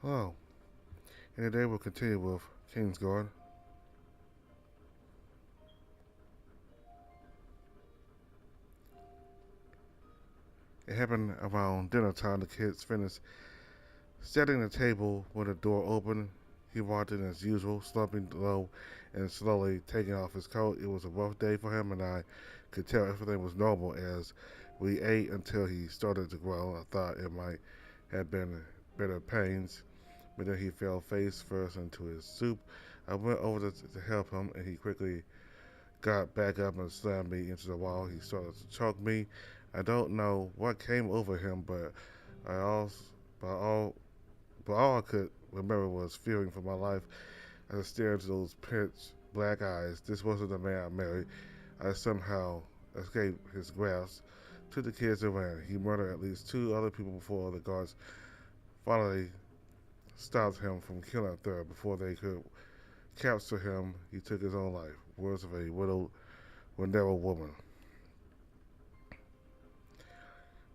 Hello, and today we'll continue with Kingsguard. It happened around dinner time. The kids finished setting the table when the door opened. He walked in as usual, slumping low and slowly taking off his coat. It was a rough day for him, and I could tell everything was normal as we ate until he started to growl. I thought it might have been bitter pains, but then he fell face first into his soup. I went over to help him, and he quickly got back up and slammed me into the wall. He started to choke me. I don't know what came over him, I also, but all, but all I could remember was fearing for my life as I stared into those pitch black eyes. This wasn't the man I married. I somehow escaped his grasp, took the kids and ran. He murdered at least two other people before the guards finally stopped him from killing a third. Before they could capture him, he took his own life. Words of a widowed, never woman.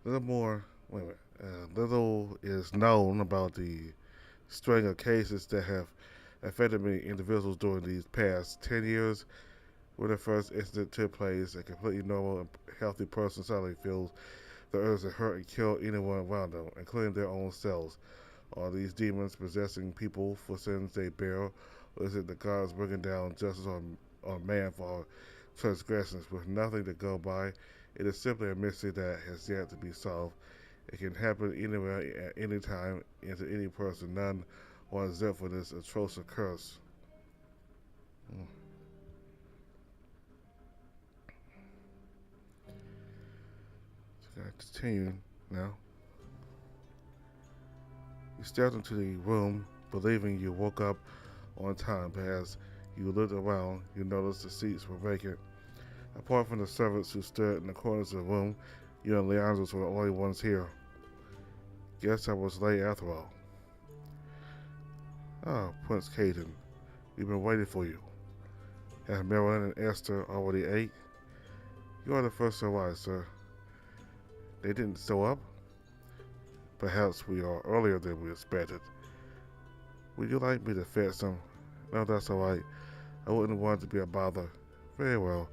Little more, wait a minute. Little is known about the string of cases that have affected many individuals during these past 10 years. When the first incident took place, a completely normal and healthy person suddenly feels the urge to hurt and kill anyone around them, including their own selves. Are these demons possessing people for sins they bear, or is it the gods bringing down justice on man for transgressions with nothing to go by? It is simply a mystery that has yet to be solved. It can happen anywhere at any time and to any person. None are exempt from this atrocious curse. Mm. So I continue now. You stepped into the room believing you woke up on time, but as you looked around, you noticed the seats were vacant. Apart from the servants who stood in the corners of the room, you and Leandros were the only ones here. Guess I was late after all. Oh, Prince Caden, we've been waiting for you. Have Marilyn and Esther already ate? You are the first to arrive, sir. They didn't show up? Perhaps we are earlier than we expected. Would you like me to fetch them? No, that's alright. I wouldn't want it to be a bother. Very well.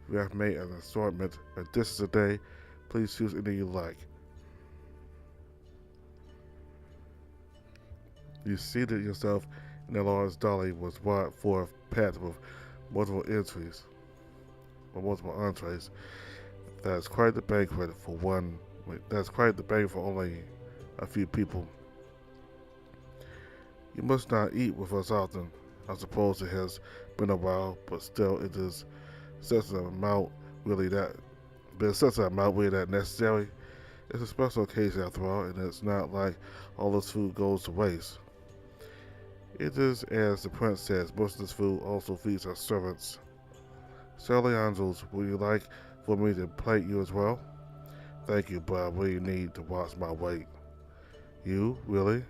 We have made an assortment of dishes today. Please choose any you like. You seated yourself in a large dolly was brought forth packed with multiple entries or multiple entrees. That's quite the banquet for one. That's quite the banquet for only a few people. You must not eat with us often. I suppose it has been a while, but still it is such an amount really that but such an amount really that necessary. It's a special occasion after all, and it's not like all this food goes to waste. It is as the prince says, most of this food also feeds our servants. Sir Leandros, would you like for me to plate you as well? Thank you, but I really need to watch my weight. You? Really?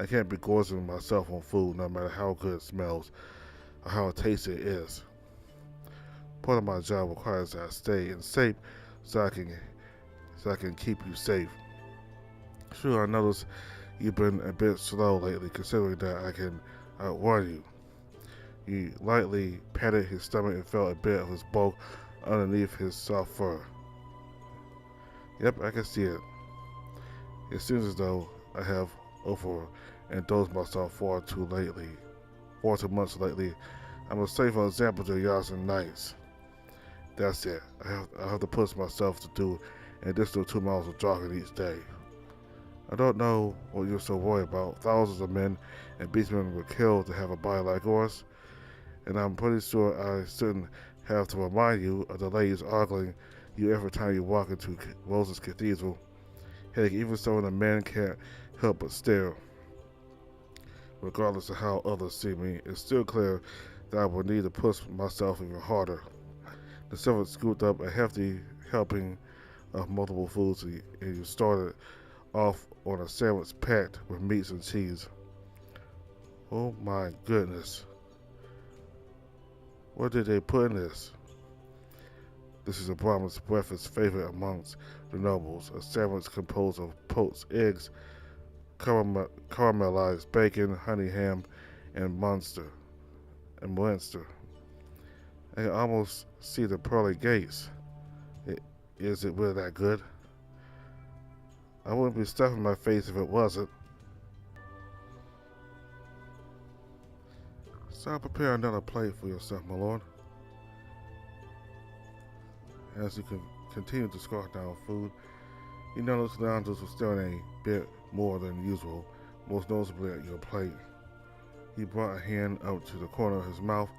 I can't be gorging myself on food no matter how good it smells or how tasty it is. Part of my job requires that I stay in shape so I can keep you safe. Sure, I notice you've been a bit slow lately, considering that I can outrun you. He lightly patted his stomach and felt a bit of his bulk underneath his soft fur. Yep, I can see it. It seems as though I have overindulged myself far too much lately. I'm a safer example to yachts and nights. That's it. I have to push myself to do an additional 2 miles of jogging each day. I don't know what you're so worried about. Thousands of men and beastmen were killed to have a body like yours, and I'm pretty sure I shouldn't have to remind you of the ladies ogling you every time you walk into Rose's Cathedral. Heck, even some of the men can't help but stare. Regardless of how others see me, it's still clear that I will need to push myself even harder. The servant scooped up a hefty helping of multiple foods, and you started off on a sandwich packed with meats and cheese. Oh my goodness. What did they put in this? This is a Brahmin's breakfast favorite amongst the nobles, a sandwich composed of poached eggs, caramelized bacon, honey ham, and Munster. I can almost see the pearly gates. Is it really that good? I wouldn't be stuffing my face if it wasn't. So I'll prepare another plate for yourself, my lord. As you can continue to scarf down food, you notice the nostrils were staring a bit more than usual, most noticeably at your plate. He brought a hand up to the corner of his mouth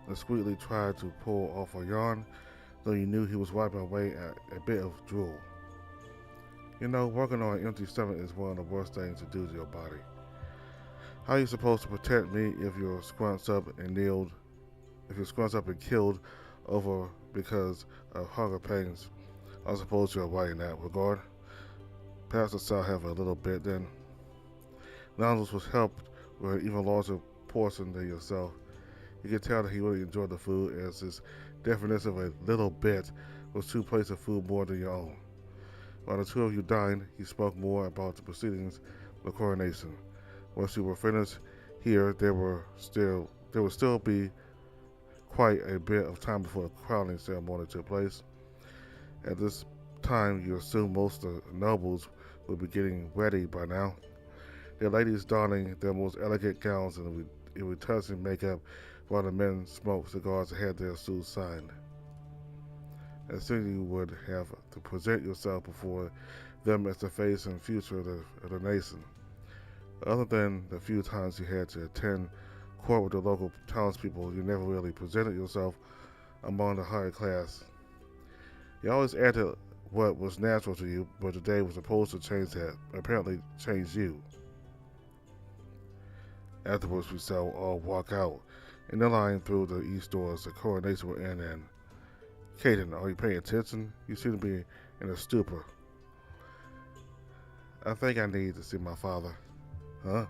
and discreetly tried to pull off a yawn, though you knew he was wiping away at a bit of drool. You know, working on an empty stomach is one of the worst things to do to your body. How are you supposed to protect me if you're scrunched up and killed over because of hunger pains? I suppose you're right in that regard. Perhaps the South have a little bit then. Nonsense was helped with an even larger portion than yourself. You could tell that he really enjoyed the food, as his definition of a little bit was 2 plates of food more than your own. While the 2 of you dined, he spoke more about the proceedings of the coronation. Once you were finished here, there would still be quite a bit of time before the crowning ceremony took place. At this time, you assume most of the nobles would be getting ready by now. Their ladies donning their most elegant gowns and iridescent makeup, while the men smoked cigars and had their suits signed. And soon you would have to present yourself before them as the face and future of the nation. Other than the few times you had to attend court with the local townspeople, you never really presented yourself among the higher class. You always acted what was natural to you, but today was supposed to change that, apparently change you. Afterwards, we saw all walk out in the line through the east doors the coronation were in, and Caden, are you paying attention? You seem to be in a stupor. I think I need to see my father. Huh?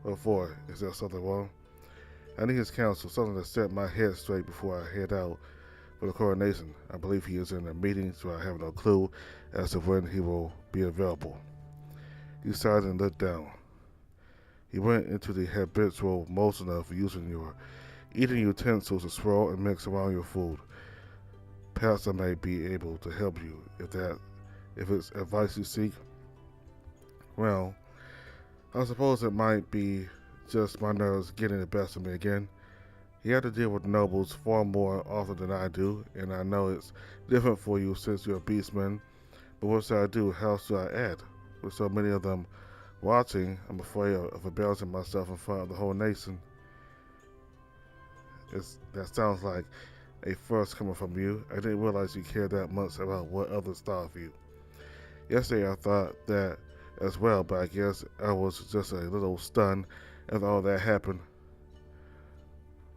What for? Is there something wrong? I need his counsel, something to set my head straight before I head out for the coronation. I believe he is in a meeting, so I have no clue as to when he will be available. He sighed and looked down. He went into the habitual motion of using your eating utensils to swirl and mix around your food. Perhaps I may be able to help you if it's advice you seek. Well, I suppose it might be just my nerves getting the best of me again. You have to deal with nobles far more often than I do, and I know it's different for you since you're a beastman. But what should I do? How should I act? With so many of them watching, I'm afraid of embarrassing myself in front of the whole nation. That sounds like a first coming from you. I didn't realize you cared that much about what others thought of you. Yesterday I thought that as well, but I guess I was just a little stunned after all that happened.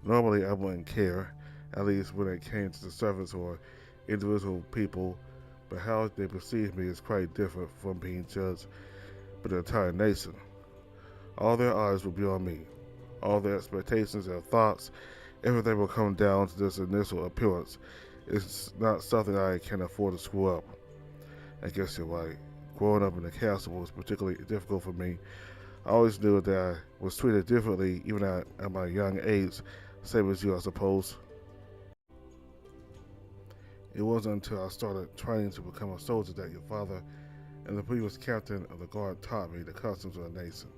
Normally I wouldn't care, at least when it came to the servants or individual people, but how they perceive me is quite different from being judged by the entire nation. All their eyes will be on me. All their expectations and thoughts, everything will come down to this initial appearance. It's not something I can afford to screw up. I guess you're right. Growing up in the castle was particularly difficult for me. I always knew that I was treated differently even at my young age, same as you, I suppose. It wasn't until I started training to become a soldier that your father and the previous captain of the guard taught me the customs of the nation.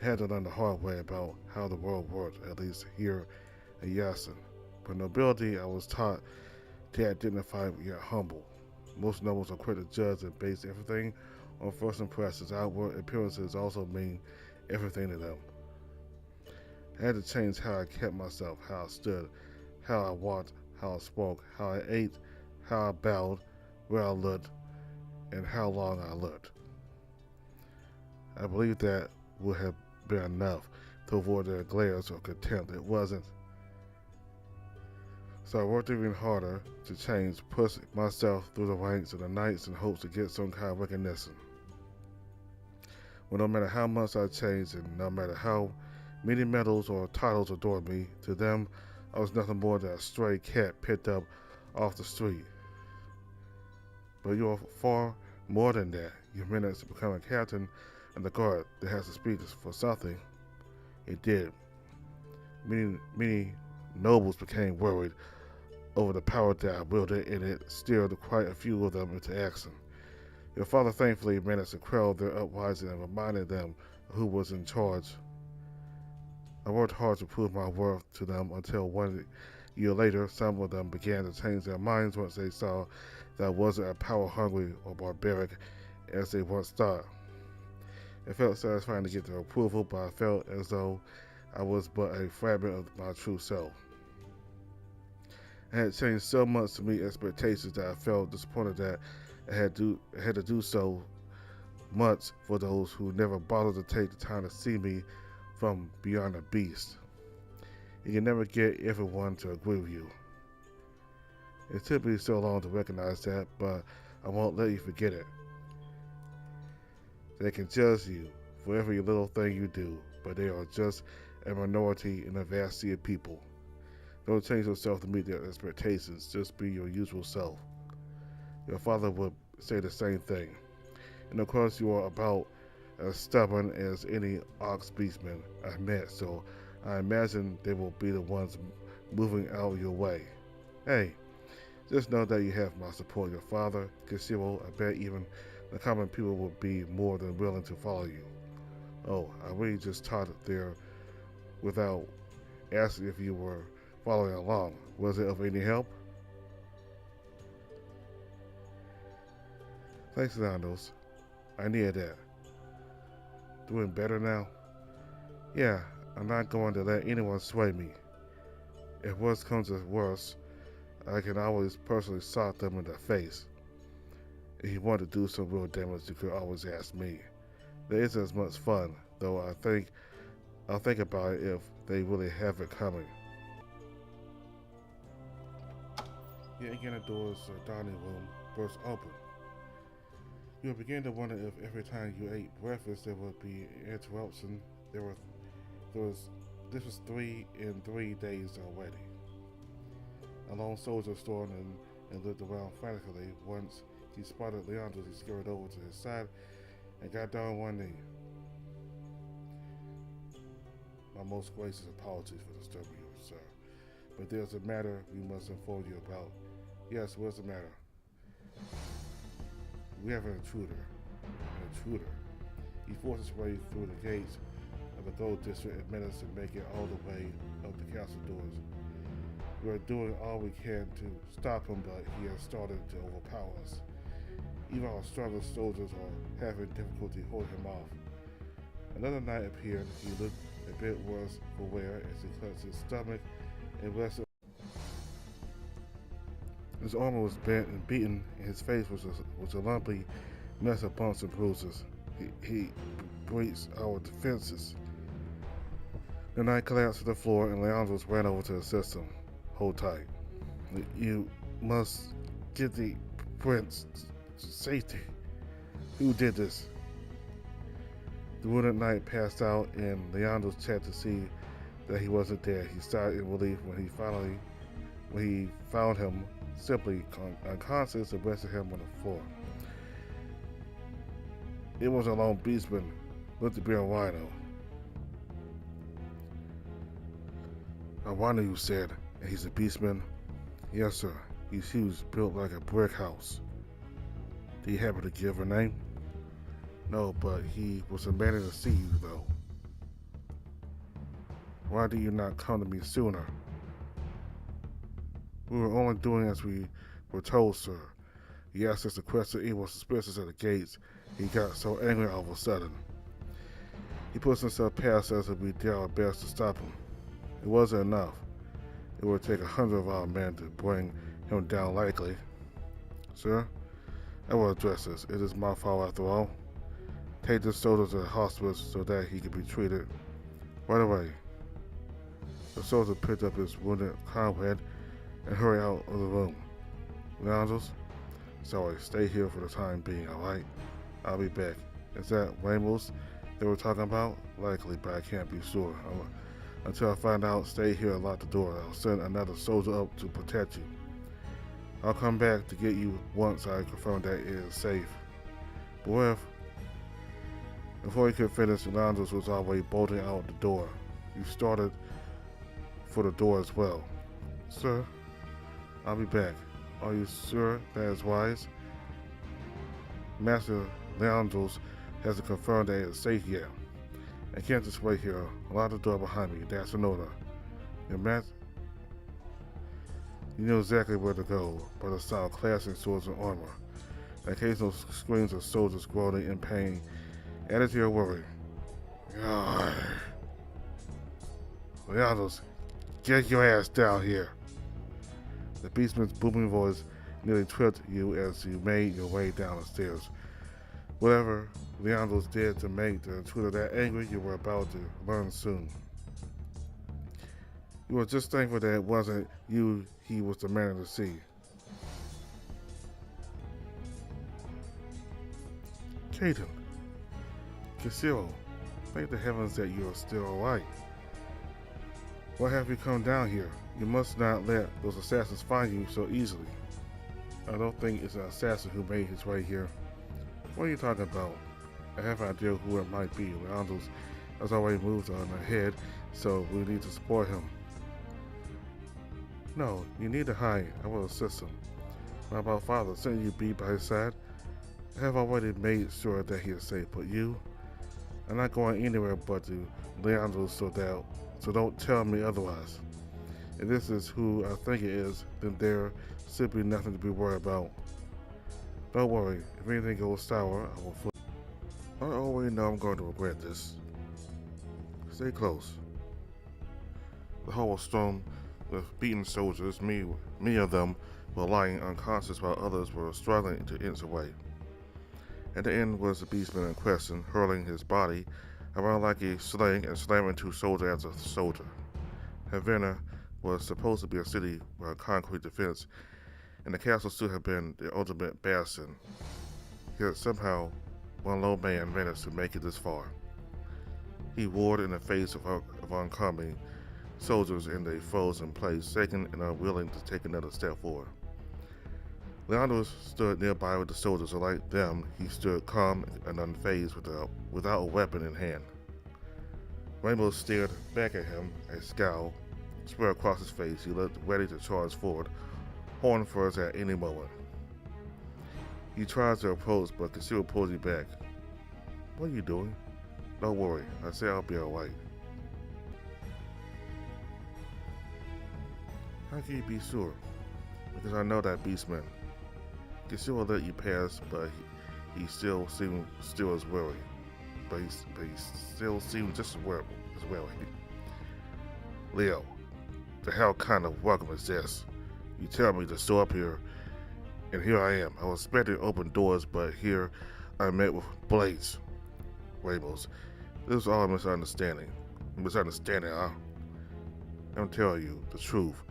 I had to learn the hard way about how the world worked, at least here at Yasin. But nobility, I was taught to act dignified yet humble. Most nobles are quick to judge and base everything on first impressions. Outward appearances also mean everything to them. I had to change how I kept myself, how I stood, how I walked, how I spoke, how I ate, how I bowed, where I looked, and how long I looked. I believe that would have been enough to avoid their glares or contempt. It wasn't. So I worked even harder to change, push myself through the ranks of the knights in hopes to get some kind of recognition. Well, no matter how much I changed and no matter how many medals or titles adored me, to them I was nothing more than a stray cat picked up off the street. But you are far more than that. Your minutes to become a captain and the guard that has to speak for something. It did. Many nobles became worried over the power that I wielded, and it stirred quite a few of them into action. Your father thankfully managed to quell their uprising and reminded them who was in charge. I worked hard to prove my worth to them until 1 year later, some of them began to change their minds once they saw that I wasn't as power-hungry or barbaric as they once thought. It felt satisfying to get their approval, but I felt as though I was but a fragment of my true self. I had changed so much to meet expectations that I felt disappointed that I had to do so much for those who never bothered to take the time to see me from beyond the beast. You can never get everyone to agree with you. It took me so long to recognize that, but I won't let you forget it. They can judge you for every little thing you do, but they are just a minority in a vast sea of people. Don't change yourself to meet their expectations, just be your usual self. Your father would say the same thing. And of course you are about as stubborn as any ox beastman I've met, so I imagine they will be the ones moving out of your way. Hey, just know that you have my support. Your father, Kishiro, I bet even the common people would be more than willing to follow you. Oh, I really just taught it there without asking if you were following along. Was it of any help? Thanks, Nandos. I needed that. Doing better now? Yeah, I'm not going to let anyone sway me. If worse comes to worse, I can always personally sock them in the face. If you want to do some real damage, you could always ask me. There isn't as much fun, though I'll think about it if they really have it coming. Yet again, the doors of the dining room burst open. You would begin to wonder if every time you ate breakfast there would be an interruption. This was 3 in 3 days already. A lone soldier stormed in and looked around frantically. Once he spotted Leandro, he scurried over to his side and got down on one knee. My most gracious apologies for disturbing you, sir. But there's a matter we must inform you about. Yes, what's the matter? We have an intruder. An intruder. He forced his way through the gates of the gold district and managed to make it all the way up the castle doors. We are doing all we can to stop him, but he has started to overpower us. Even our strongest soldiers are having difficulty holding him off. Another knight appeared. He looked a bit worse for wear as he clenched his stomach and rested. His armor was bent and beaten, and his face was a lumpy mess of bumps and bruises. He breached our defenses. The knight collapsed to the floor, and Leandros ran over to assist him. Hold tight. You must get the prince to safety. Who did this? The wounded knight passed out, and Leandros checked to see that he wasn't dead. He sighed in relief when he found him simply unconscious and rested him on the floor. It was a lone beastman, looked to be a rhino. A rhino, you said, and he's a beastman? Yes, sir. He's huge, built like a brick house. Do you happen to give a name? No, but he was demanding to see you, though. Why did you not come to me sooner? We were only doing as we were told, sir. He asked us to question anyone suspicious at the gates. He got so angry all of a sudden. He pushed himself past us and we did our best to stop him. It wasn't enough. It would take 100 of our men to bring him down likely. Sir, I will address this. It is my fault after all. Take this soldier to the hospital so that he can be treated right away. The soldier picked up his wounded comrade and hurry out of the room. Leandros, sorry, stay here for the time being, alright? I'll be back. Is that Ramos they were talking about? Likely, but I can't be sure. Until I find out, stay here and lock the door. I'll send another soldier up to protect you. I'll come back to get you once I confirm that it is safe. But what if... Before he could finish, Leandros was already bolting out the door. You started for the door as well. Sir, I'll be back. Are you sure that is wise? Master Leandros hasn't confirmed that it's safe yet. I can't just wait here. Lock the door behind me. That's an order. Your master, you know exactly where to go by the sound of clashing swords and armor. The occasional screams of soldiers groaning in pain added to your worry. Leandros, get your ass down here. The beastman's booming voice nearly tripped you as you made your way down the stairs. Whatever Leandros did to make the intruder that angry, you were about to learn soon. You were just thankful that it wasn't you he was demanding to see. Caden, Casero, thank the heavens that you are still alright. Why have you come down here? You must not let those assassins find you so easily. I don't think it's an assassin who made his way here. What are you talking about? I have an idea who it might be. Leandros has already moved on ahead, so we need to support him. No, you need to hide. I will assist him. My about father, shouldn't you be by his side? I have already made sure that he is safe, but you? I'm not going anywhere but to Leandros, so don't tell me otherwise. If this is who I think it is, then there should be nothing to be worried about. Don't worry, if anything goes sour, I will flip. I already know I'm going to regret this. Stay close. The hall was strewn with beaten soldiers. Many of them were lying unconscious while others were struggling to inch away. At the end was the beastman in question, hurling his body around like a sling and slamming to soldier after soldier. Havana was supposed to be a city with a concrete defense, and the castle should have been the ultimate bastion. Yet somehow, one low man managed to make it this far. He roared in the face of oncoming soldiers and their foes in place, shaken and unwilling to take another step forward. Leandros stood nearby with the soldiers, and like them, he stood calm and unfazed without a weapon in hand. Rainbow stared back at him, a scowl spread across his face. He looked ready to charge forward, horn first at any moment. He tried to approach, but Casero pulled him back. What are you doing? Don't worry, I say I'll be alright. How can you be sure? Because I know that beastman. Casero let you pass, but he still as wary. But he still seemed just as wary. Leo, the hell kind of welcome is this? You tell me to show up here, and here I am. I was expecting open doors, but here I met with blades. Rainbows. This is all a misunderstanding. Huh? I'm telling you the truth.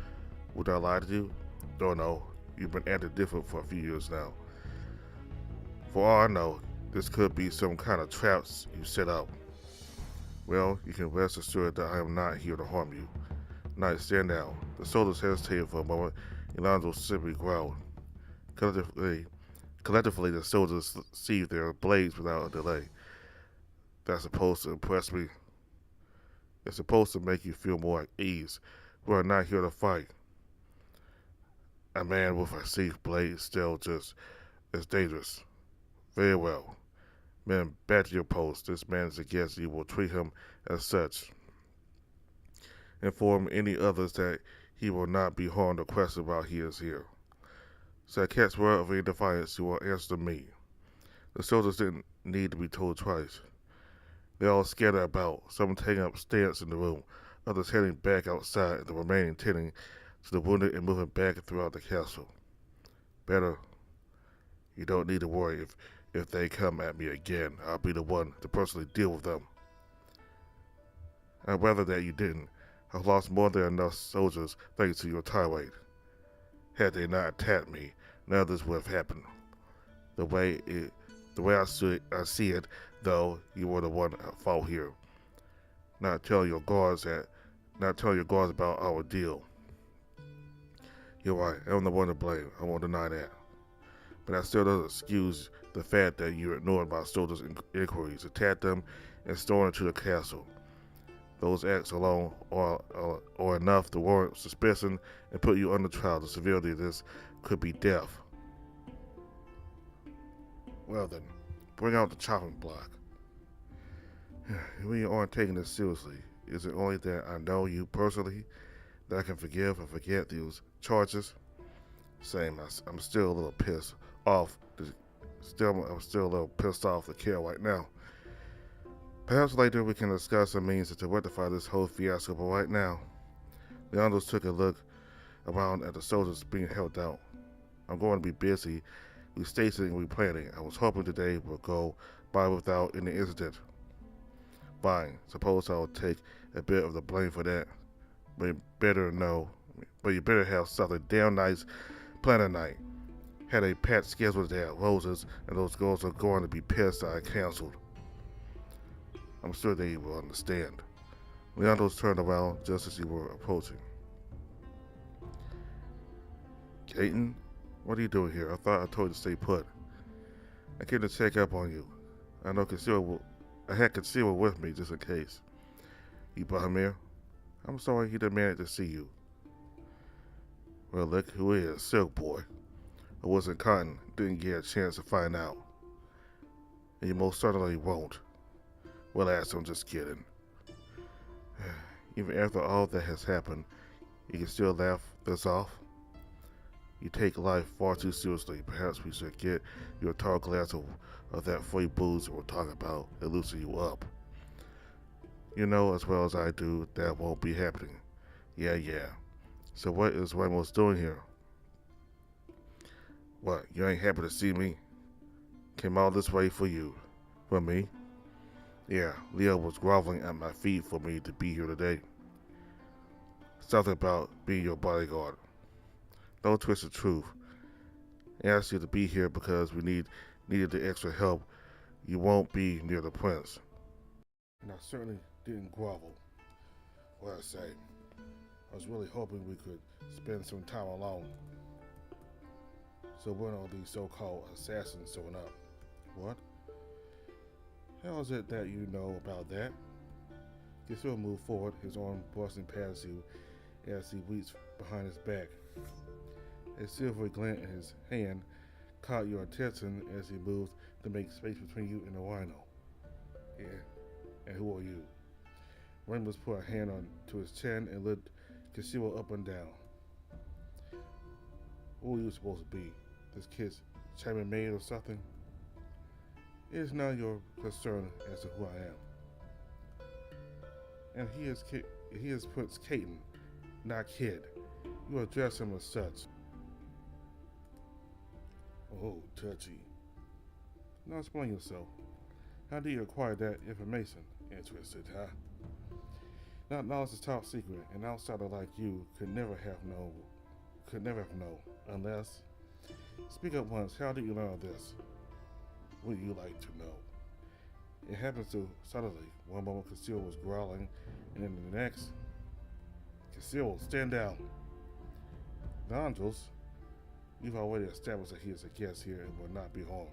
Would I lie to you? Don't know. You've been acting different for a few years now. For all I know, this could be some kind of traps you set up. Well, you can rest assured that I am not here to harm you. Knight, stand down. The soldiers hesitated for a moment. Leandros simply growled. Collectively, the soldiers seized their blades without a delay. That's supposed to impress me. It's supposed to make you feel more at ease. We are not here to fight. A man with a sheathed blade is still just as dangerous. Very well. Men, back to your post. This man is a guest. You will treat him as such. Inform any others that he will not be harmed or questioned while he is here. So I catch word of any defiance, you will answer me. The soldiers didn't need to be told twice. They all scattered about, some taking up stance in the room, others heading back outside, and the remaining tending to the wounded and moving back throughout the castle. Better, you don't need to worry if they come at me again. I'll be the one to personally deal with them. I'd rather that you didn't. I've lost more than enough soldiers thanks to your tirade. Had they not attacked me, none of this would have happened. The way I see it, though, you were the one at fault here. Not telling your guards about our deal. You're right, I'm the one to blame. I won't deny that. But that still doesn't excuse the fact that you ignored my soldiers' inquiries, attacked them, and stormed into the castle. Those acts alone are enough to warrant suspicion and put you under trial. The severity of this could be death. Well then, bring out the chopping block. We aren't taking this seriously. Is it only that I know you personally that I can forgive and forget these charges? Same, I'm still a little pissed off. I'm still a little pissed off the kill right now. Perhaps later we can discuss a means to rectify this whole fiasco, but right now, Leandros took a look around at the soldiers being held out. I'm going to be busy restaging and replanning. I was hoping today would go by without any incident. Fine, suppose I'll take a bit of the blame for that. But you better have something damn nice planned tonight. Had a pet scheduled at Roses, and those girls are going to be pissed I canceled. I'm sure they will understand. Leandros turned around just as he were approaching. Caton, what are you doing here? I thought I told you to stay put. I came to check up on you. I had Concealer with me just in case. You brought him here? I'm sorry he demanded to see you. Well, look who is, Silk Boy. I wasn't Cotton, didn't get a chance to find out. And you most certainly won't. Well, I'm just kidding. Even after all that has happened, you can still laugh this off? You take life far too seriously. Perhaps we should get you a tall glass of that free booze we're talking about and loosen you up. You know as well as I do that won't be happening. Yeah. So what is Ramos doing here? What, you ain't happy to see me? Came all this way for you. For me? Yeah, Leo was groveling at my feet for me to be here today. Something about being your bodyguard. Don't twist the truth. I asked you to be here because we needed the extra help. You won't be near the prince. And I certainly didn't grovel. What I say, I was really hoping we could spend some time alone. So when are these so-called assassins showing up? What? How is it that you know about that? Gissel moved forward, his arm brushing past you as he reached behind his back. A silvery glint in his hand caught your attention as he moved to make space between you and the rhino. Yeah, and who are you? Ramos put a hand onto his chin and looked Gissel up and down. Who are you supposed to be? This kid's chambermaid or something? It is not your concern as to who I am. And he has put Caton, not Kid. You address him as such. Oh, touchy. Now explain yourself. How do you acquire that information? Interested, huh? Not knowledge is top secret, and outsider like you could never have known, unless... Speak up once, how did you learn this? Would you like to know? It happens so suddenly. One moment Conceal was growling, and then the next, Conceal, stand down. Leandros, you've already established that he is a guest here and will not be harmed.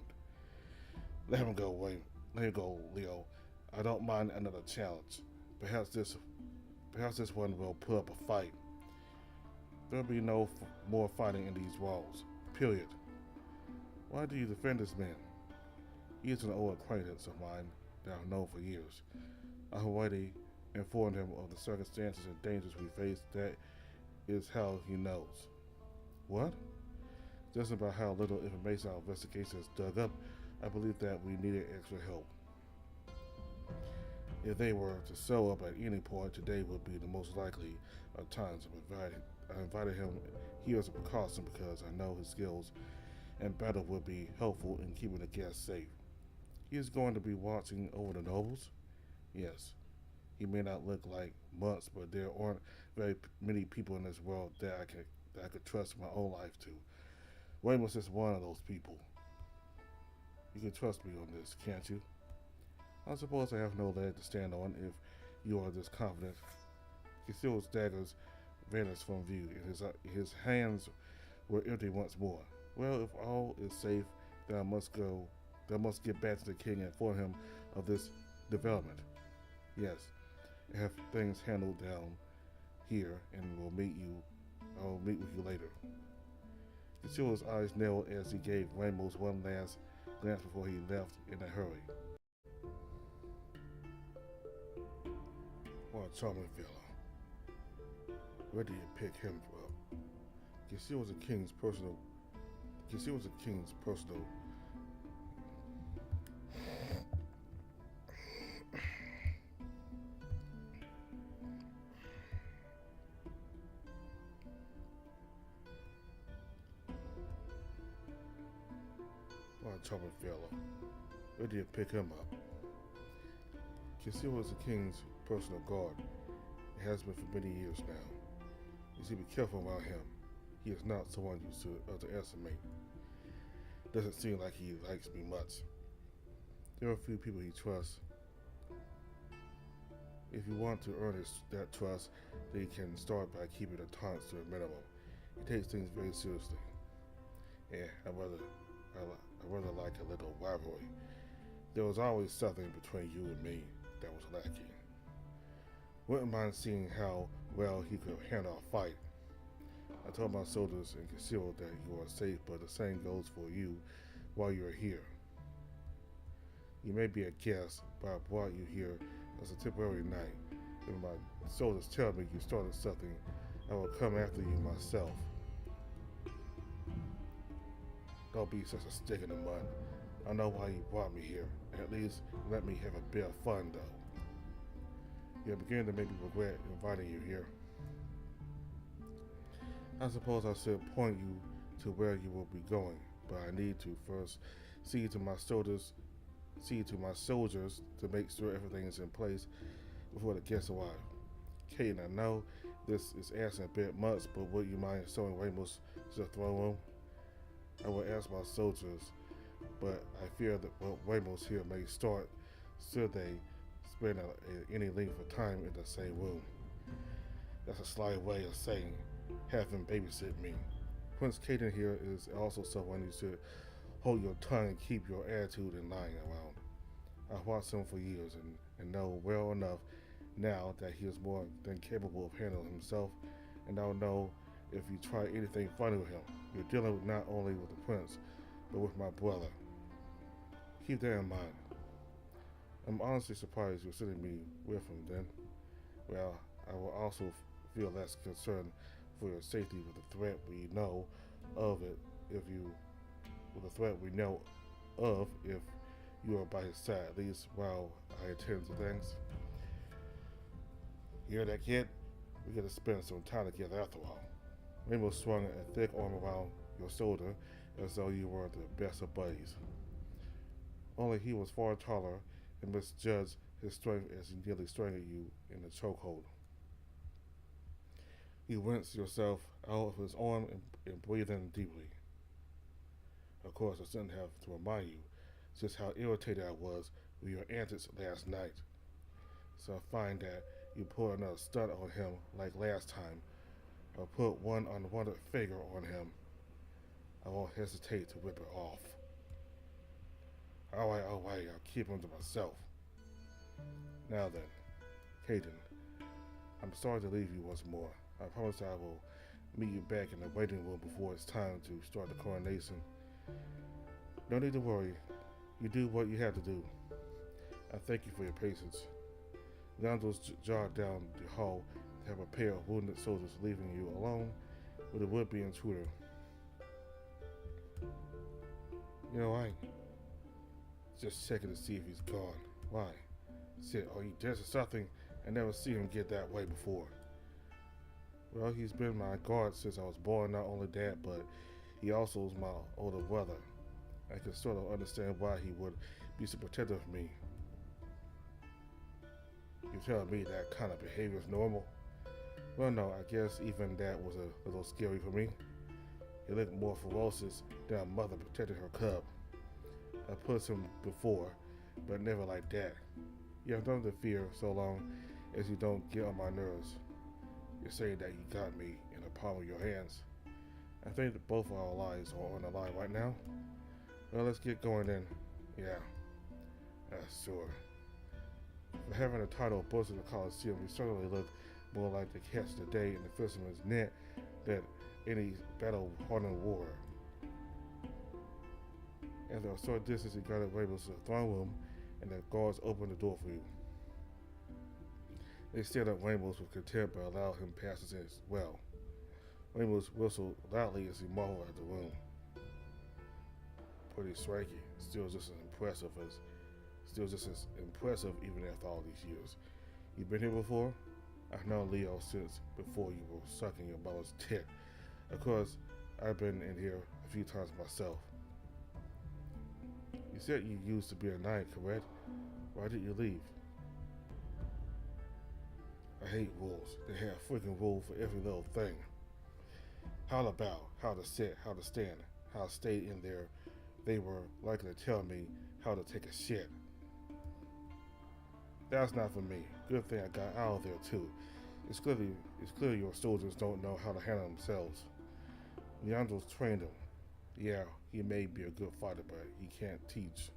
Let him go, Wayne. Let him go, Leo. I don't mind another challenge. Perhaps this one will put up a fight. There'll be no more fighting in these walls. Period. Why do you defend this man? He is an old acquaintance of mine that I've known for years. I have already informed him of the circumstances and dangers we face. That is how he knows. What? Just about how little information our investigation has dug up, I believe that we needed extra help. If they were to show up at any point, today would be the most likely of times. I invited him here as a precaution because I know his skills and battle would be helpful in keeping the guests safe. He is going to be watching over the nobles? Yes. He may not look like much, but there aren't very many people in this world that I could trust my own life to. Ramos is one of those people. You can trust me on this, can't you? I suppose I have no leg to stand on if you are this confident. Conceal's daggers vanished from view, and his hands were empty once more. Well, if all is safe, then I must go They must get back to the king and inform him of this development. Yes, and have things handled down here, and will meet you. I will meet with you later. Yasuo's eyes narrowed as he gave Ramos one last glance before he left in a hurry. What a charming fellow. Where did you pick him up? Yasuo was a king's personal. Yasuo was a king's personal. What a charming fellow. Where did you pick him up? Yasuo was the king's personal guard. It has been for many years now. You see, be careful around him. He is not someone you should underestimate. Doesn't seem like he likes me much. There are a few people he trusts. If you want to earn that trust, then you can start by keeping the taunts to a minimum. He takes things very seriously. Yeah, I rather like a little rivalry. There was always something between you and me that was lacking. Wouldn't mind seeing how well he could handle a fight. I told my soldiers and concealed that you are safe, but the same goes for you while you're here. You may be a guest, but I brought you here as a temporary night. If my soldiers tell me you started something, I will come after you myself. Don't be such a stick in the mud. I know why you brought me here. At least let me have a bit of fun, though. You're beginning to make me regret inviting you here. I suppose I should point you to where you will be going, but I need to first see to my soldiers to make sure everything is in place before the guests arrive. Kate, I know this is asking a bit much, but would you mind showing Ramos to the throne room? I will ask my soldiers, but I fear that what Ramos here may start should they spend any length of time in the same room. That's a sly way of saying have him babysit me. Prince Caden here is also someone you should hold your tongue and keep your attitude in line around. I've watched him for years and know well enough now that he is more than capable of handling himself, and I'll know if you try anything funny with him. You're dealing with not only with the prince, but with my brother. Keep that in mind. I'm honestly surprised you're sending me with him then. Well, I will also feel less concerned for your safety with the threat we know of if you are by his side, at least while I attend to things. You hear that, kid? We gotta spend some time together after all. Rainbow swung a thick arm around your shoulder as though you were the best of buddies. Only he was far taller and misjudged his strength as he nearly strangled you in the chokehold. You rinsed yourself out of his arm and breathed in deeply. Of course, I shouldn't have to remind you just how irritated I was with your antics last night. So I find that you pulled another stunt on him like last time, or put one unwanted finger on him. I won't hesitate to rip it off. Alright, I'll keep him to myself. Now then, Caden, I'm sorry to leave you once more. I promise I will meet you back in the waiting room before it's time to start the coronation. No need to worry. You do what you have to do. I thank you for your patience. Leandro's jogged down the hall to have a pair of wounded soldiers leaving you alone with a would-be intruder. You know, I just checking to see if he's gone. Why? Said, are you dead or something? I never seen him get that way before. Well, he's been my guard since I was born. Not only that, but he also is my older brother. I can sort of understand why he would be so protective of me. You telling me that kind of behavior is normal? Well, no, I guess even that was a little scary for me. He looked more ferocious than a mother protecting her cub. I pushed him before, but never like that. You have nothing to fear so long as you don't get on my nerves. You're saying that you got me in the palm of your hands. I think that both of our lives are on the line right now. Well, let's get going then. Yeah, that's sure. For having a title both in the Coliseum, he certainly looked more like the catch of the day in the fisherman's net than any battle-hardened warrior. After a short distance, he got away to the throne room, and the guards opened the door for you. They stared at Ramos with contempt but allowed him passage as well. Ramos whistled loudly as he marveled at the room. Pretty striking, still just as impressive even after all these years. You been here before? I've known Leo since before you were sucking your mother's tit. Of course, I've been in here a few times myself. You said you used to be a knight, correct? Why did you leave? I hate rules. They have freaking rules for every little thing. How to bow, how to sit, how to stand, how to stay in there. They were likely to tell me how to take a shit. That's not for me. Good thing I got out of there too. It's clear your soldiers don't know how to handle themselves. Leandro's trained him. Yeah, he may be a good fighter, but he can't teach.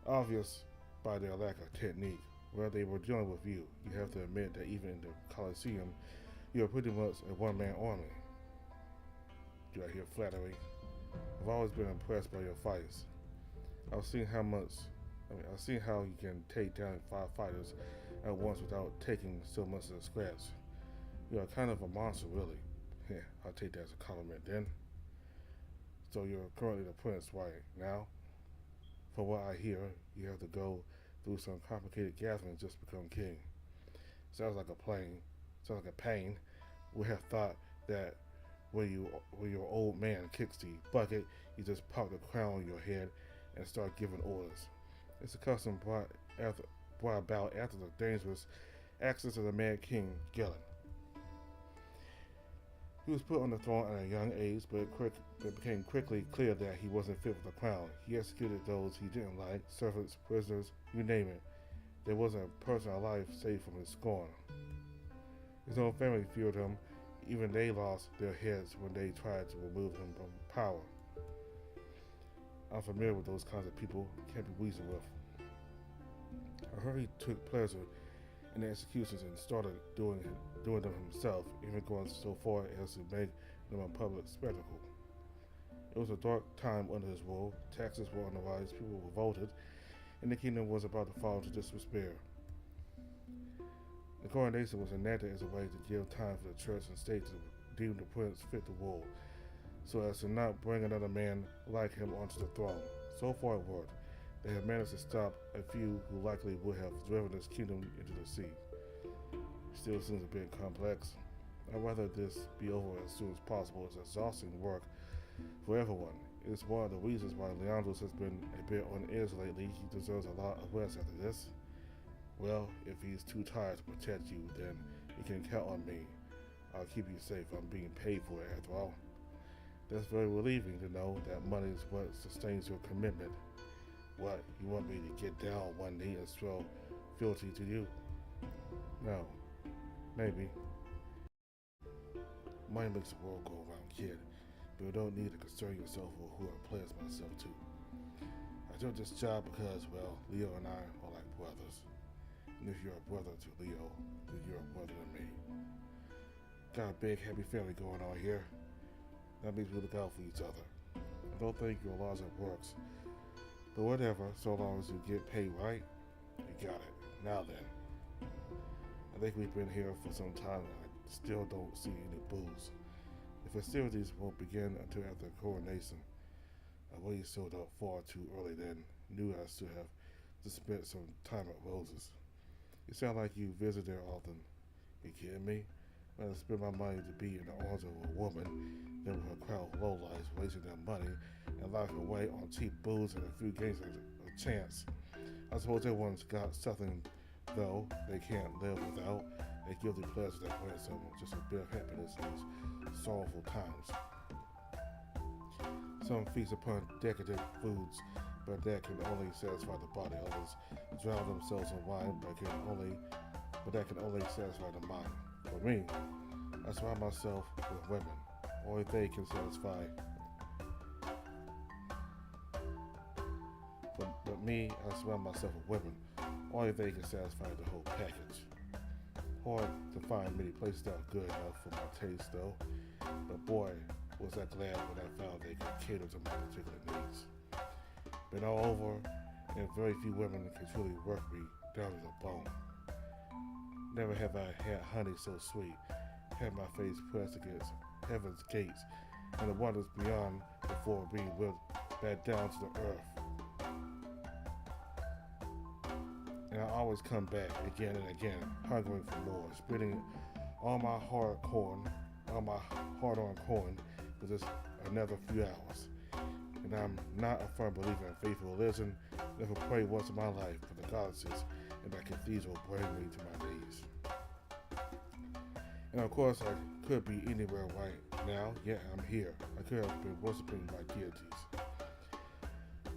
Obvious by their lack of technique. Well, they were dealing with you. You have to admit that even in the Coliseum, you are pretty much a one-man army. Do I hear flattery? I've always been impressed by your fights. I've seen how you can take down 5 fighters at once without taking so much as a scratch. You are kind of a monster, really. Yeah, I'll take that as a compliment then. So you're currently the prince, right? Now, from what I hear, you have to go through some complicated gatherings just to become king. Sounds like a pain. We have thought that when your old man kicks the bucket, you just pop the crown on your head and start giving orders. It's a custom brought about after the dangerous actions of the Mad King Gillen. He was put on the throne at a young age, but it became quickly clear that he wasn't fit for the crown. He executed those he didn't like, servants, prisoners, you name it. There wasn't a person alive saved from his scorn. His own family feared him. Even they lost their heads when they tried to remove him from power. I'm familiar with those kinds of people, can't be reasoned with. I heard he took pleasure in the executions and started doing them himself, even going so far as to make them a public spectacle. It was a dark time under his rule. Taxes were on the rise, people revolted, and the kingdom was about to fall into despair. The coronation was enacted as a way to give time for the church and state to deem the prince fit to rule, so as to not bring another man like him onto the throne. So far it worked. They have managed to stop a few who likely would have driven this kingdom into the sea. Still seems a bit complex. I'd rather this be over as soon as possible. It's exhausting work for everyone. It's one of the reasons why Leandros has been a bit on edge lately. He deserves a lot of rest after this. Well, if he's too tired to protect you, then you can count on me. I'll keep you safe. I'm being paid for it after all. That's very relieving to know that money is what sustains your commitment. What, you want me to get down on one knee and swear fealty to you? No. Maybe. Money makes the world go around, kid. But you don't need to concern yourself with who I pledge myself to. I do this job because, well, Leo and I are like brothers. And if you're a brother to Leo, then you're a brother to me. Got a big, happy family going on here. That means we look out for each other. I don't think your logic works. But whatever, so long as you get paid right, you got it. Now then. I think we've been here for some time and I still don't see any booze. The festivities won't begin until after the coronation. I waited so far too early then, knew I should have just spent some time at Rose's. You sound like you visit there often. You kidding me? I'd spend my money to be in the arms of a woman than with a crowd of lowlifes wasting their money and laughing away on cheap booze and a few games of chance. I suppose everyone's got something, though, they can't live without. A guilty pleasure that brings them just a bit of happiness in these sorrowful times. Some feast upon decadent foods, but that can only satisfy the body. Others drown themselves in wine, but that can only satisfy the mind. For me, I surround myself with women. Only they can satisfy. For But me, I surround myself with women. Only they can satisfy the whole package. Hard to find many places that are good enough for my taste, though. But boy, was I glad when I found they could cater to my particular needs. Been all over, and very few women can truly work me down to the bone. Never have I had honey so sweet, had my face pressed against heaven's gates, and the wonders beyond before being whipped back down to the earth. And I always come back again and again, hungering for more, spending all my hard-earned coin for just another few hours. And I'm not a firm believer in faithful religion. Never prayed once in my life for the goddesses in that cathedral bring me to my knees. And of course, I could be anywhere right now, yet I'm here. I could have been worshiping my deities.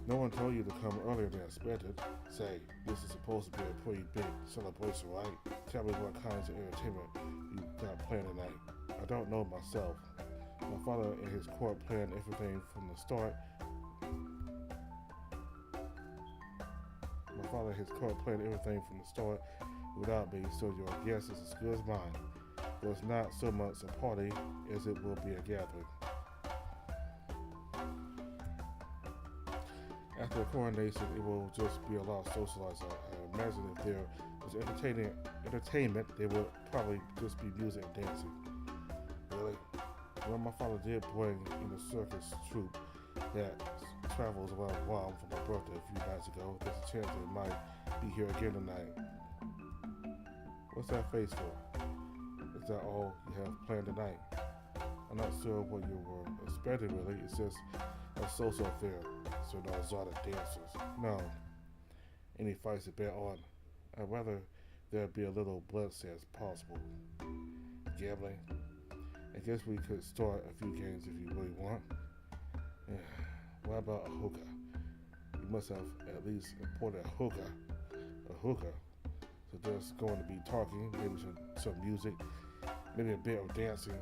No one told you to come earlier than expected. Say, this is supposed to be a pretty big celebration, right? Tell me what kinds of entertainment you got planned tonight. I don't know myself. My father and his court planned everything from the start. Without me, so your guess is as good as mine. But it's not so much a party as it will be a gathering. After the coronation, it will just be a lot of socializing. I imagine if there was entertainment, there would probably just be music and dancing. Really? Well, my father did bring in a circus troupe that travels around Guam for my birthday a few nights ago. There's a chance they might be here again tonight. What's that face for? Is that all you have planned tonight? I'm not sure what you were expecting really. It's just a social affair. So no exotic dancers. No. Any fights to bet on. I'd rather there be a little bloodshed as possible. Gambling. I guess we could start a few games if you really want. What about a hookah? You must have at least imported a hookah. So there's going to be talking, maybe some music, maybe a bit of dancing.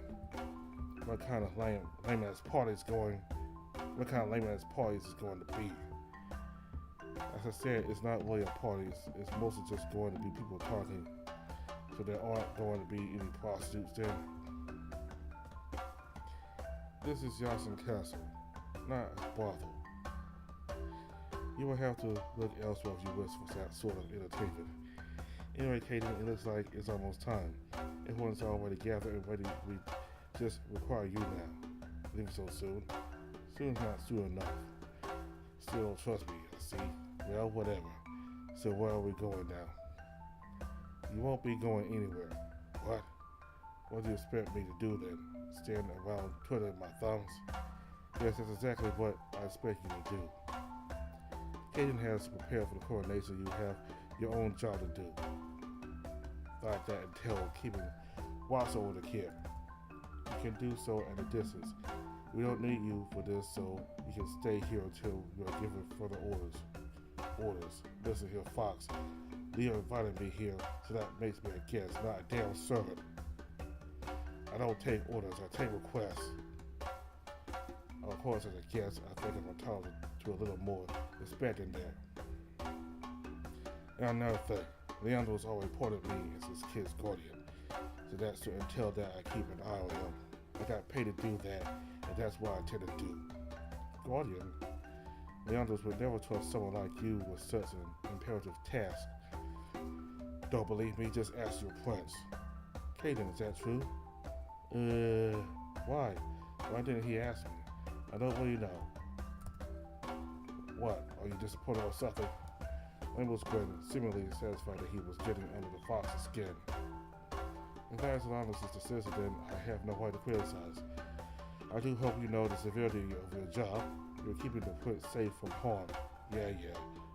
What kind of lame-ass party is going to be? As I said, it's not really a party. It's mostly just going to be people talking. So there aren't going to be any prostitutes there. This is Yassin Castle, not a brothel. You will have to look elsewhere if you wish for that sort of entertainment. Anyway, Kaden, it looks like it's almost time. Everyone's already gathered and ready. We just require you now. Leave so soon. Soon's not soon enough. Still don't trust me, I see. Well, whatever. So where are we going now? You won't be going anywhere. What? What do you expect me to do then? Stand around twiddling my thumbs? Yes, that's exactly what I expect you to do. Kaden has prepared for the coronation. You have your own job to do. Like that entailed keeping watch over the kid. You can do so at a distance. We don't need you for this, so you can stay here until you are given further orders. Listen here, Fox. Leo invited me here, so that makes me a guest, not a damn servant. I don't take orders, I take requests. Of course, as a guest, I think I'm entitled to a little more respect than that. And another thing, Leandro's always reported me as his kid's guardian, so that's to entail that I keep an eye on him. I got paid to do that, and that's what I intend to do. Guardian? Leandros would never trust someone like you with such an imperative task. Don't believe me? Just ask your prince. Kaden, is that true? Why? Why didn't he ask me? I don't really know. What? Are you disappointed or something? Rainbow's grin, seemingly satisfied that he was getting under the fox's skin. If that is Alonso's decision, then I have no right to criticize. I do hope you know the severity of your job. You're keeping the prince safe from harm. Yeah.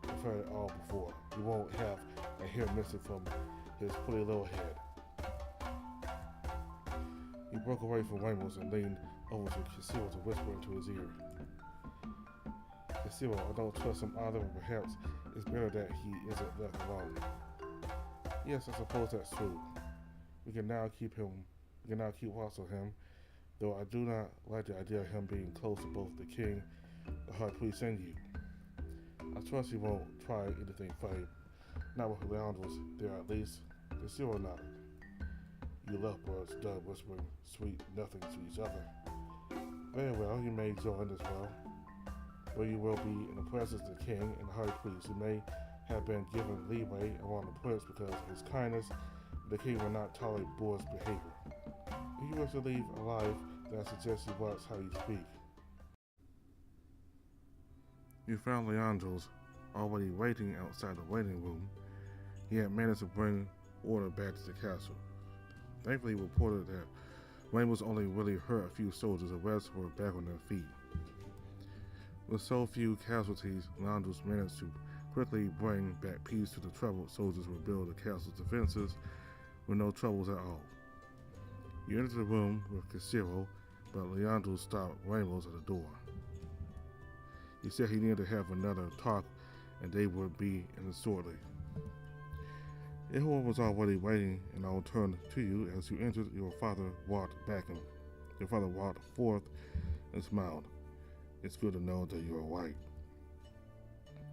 I've heard it all before. You won't have a hair missing from his pretty little head. He broke away from Rainbows and leaned over to Castillo to whisper into his ear. Castillo, I don't trust him either, but perhaps it's better that he isn't left alone. Yes, I suppose that's true. We can now keep watch on him, though I do not like the idea of him being close to both the king, the high priest, and you. I trust he won't try anything funny. Not with Leandro's there at least. Casero nodded. You lovebirds done whispering sweet nothings to each other. Very well, you may join as well, where you will be in the presence of the king and the high priest. You may have been given leeway around the prince because of his kindness. The king will not tolerate boorish behavior. If you wish to leave alive, then I suggest you watch how you speak. You found Leandro's already waiting outside the waiting room. He had managed to bring order back to the castle. Thankfully, he reported that Rainbow's only really hurt a few soldiers. The rest were back on their feet. With so few casualties, Leandros managed to quickly bring back peace to the troubled soldiers, rebuild the castle's defenses with no troubles at all. You entered the room with Casero, but Leandros stopped Rainbows at the door. He said he needed to have another talk and they would be in shortly. Everyone was already waiting, and I will turn to you as you entered. Your father walked forth and smiled. It's good to know that you are right.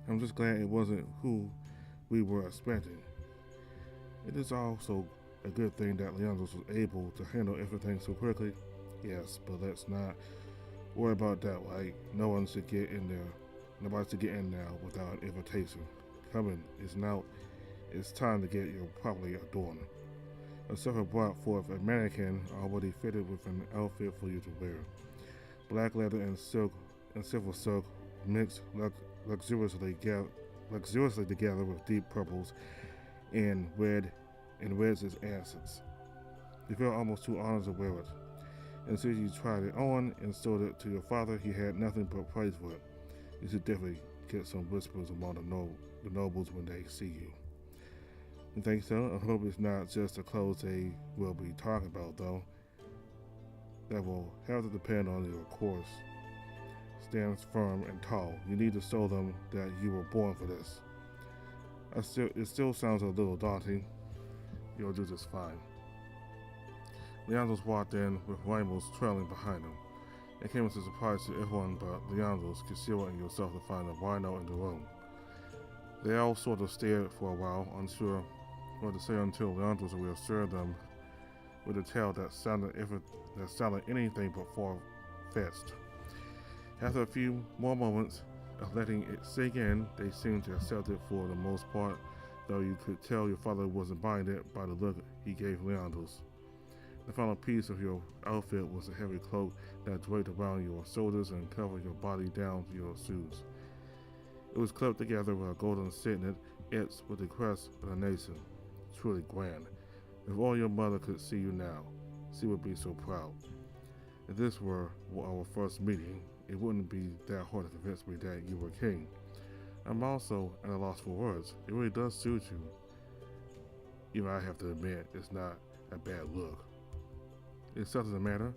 I'm just glad it wasn't who we were expecting. It is also a good thing that Leandros was able to handle everything so quickly. Yes, but let's not worry about that, right? Nobody should get in now without an invitation. Coming is now. It's time to get you properly adorned. A servant brought forth a mannequin already fitted with an outfit for you to wear. Black leather and silver silk mixed luxuriously together with deep purples and reds as accents. You felt almost too honored to wear it. And since you tried it on and sold it to your father, he had nothing but praise for it. You should definitely get some whispers among the nobles when they see you. You think so? I hope it's not just the clothes they will be talking about, though. That will have to depend on your course. Stand firm and tall. You need to show them that you were born for this. It still sounds a little daunting. You'll do just fine. Leandros walked in with Rainbows trailing behind him. It came as a surprise to everyone but Leandros, Casero, and yourself to find a rhino in the room. They all sort of stared for a while, unsure what to say until Leandros reassured them with a tale that sounded anything but far-fetched. After a few more moments of letting it sink in, they seemed to accept it for the most part, though you could tell your father wasn't buying it by the look he gave Leandros. The final piece of your outfit was a heavy cloak that draped around your shoulders and covered your body down to your shoes. It was clipped together with a golden signet etched with the crest of the nation. Truly grand. If all your mother could see you now, she would be so proud. If this were our first meeting, it wouldn't be that hard to convince me that you were king. I'm also at a loss for words. It really does suit you. Even I have to admit, it's not a bad look. Is something the matter?